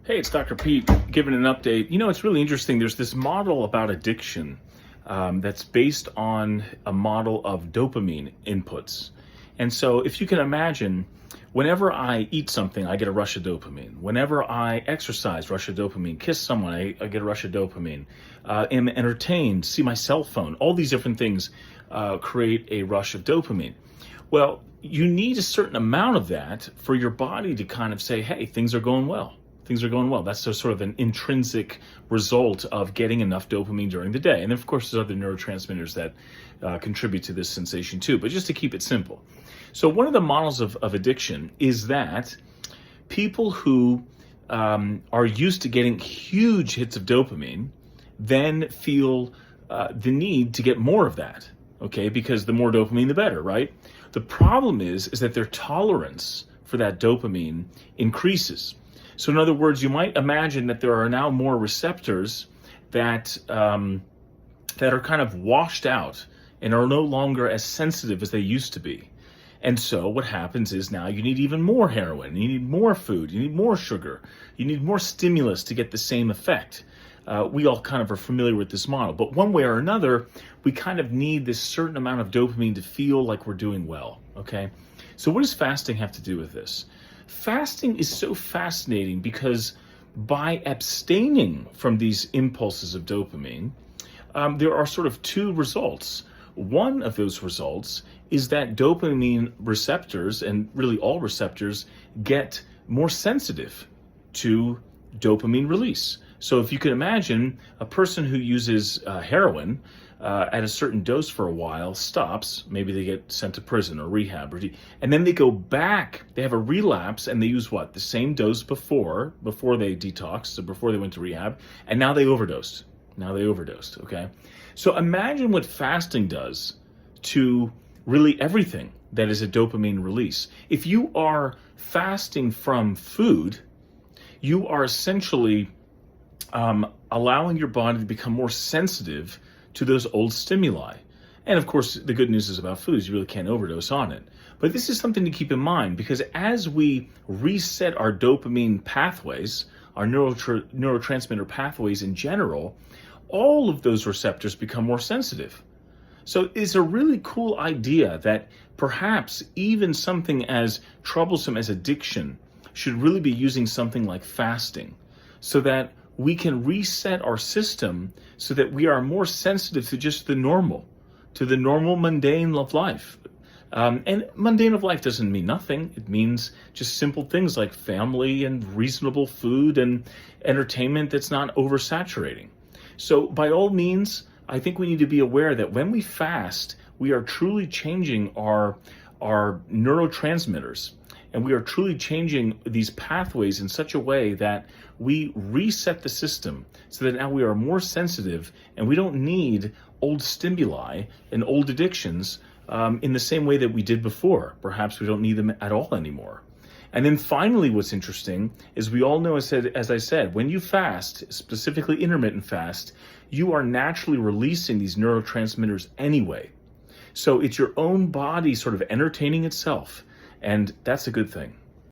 Hey, it's Dr. Pete giving an update. It's really interesting. There's this model about addiction that's based on a model of dopamine inputs. And so, if you can imagine, whenever I eat something, I get a rush of dopamine. Whenever I exercise, rush of dopamine. Kiss someone, I get a rush of dopamine. Am entertained, see my cell phone. All these different things create a rush of dopamine. Well, you need a certain amount of that for your body to kind of say, hey, things are going well. Things are going well. That's sort of an intrinsic result of getting enough dopamine during the day. And of course, there's other neurotransmitters that contribute to this sensation too. But just to keep it simple. So one of the models of addiction is that people who are used to getting huge hits of dopamine then feel the need to get more of that. Okay, because the more dopamine, the better, right? The problem is that their tolerance for that dopamine increases. So in other words, you might imagine that there are now more receptors that are kind of washed out and are no longer as sensitive as they used to be. And so what happens is now you need even more heroin, you need more food, you need more sugar, you need more stimulus to get the same effect. We all kind of are familiar with this model, but one way or another, we kind of need this certain amount of dopamine to feel like we're doing well, okay? So what does fasting have to do with this? Fasting is so fascinating because by abstaining from these impulses of dopamine, there are sort of two results. One of those results is that dopamine receptors, and really all receptors, get more sensitive to dopamine release. So if you can imagine a person who uses heroin at a certain dose for a while, stops, maybe they get sent to prison or rehab, and then they go back, they have a relapse, and they use what? The same dose before they detoxed, so before they went to rehab, and now they overdosed. Okay? So imagine what fasting does to really everything that is a dopamine release. If you are fasting from food, you are essentially allowing your body to become more sensitive to those old stimuli. And of course, the good news is about food is you really can't overdose on it. But this is something to keep in mind because as we reset our dopamine pathways, our neurotransmitter pathways in general, all of those receptors become more sensitive. So it's a really cool idea that perhaps even something as troublesome as addiction should really be using something like fasting so that we can reset our system so that we are more sensitive to just the normal mundane of life. And mundane of life doesn't mean nothing. It means just simple things like family and reasonable food and entertainment that's not oversaturating. So by all means, I think we need to be aware that when we fast, we are truly changing our neurotransmitters. And we are truly changing these pathways in such a way that we reset the system so that now we are more sensitive and we don't need old stimuli and old addictions in the same way that we did before. Perhaps we don't need them at all anymore. And then finally, what's interesting is we all know, as I said, when you fast, specifically intermittent fast, you are naturally releasing these neurotransmitters anyway. So it's your own body sort of entertaining itself. And that's a good thing.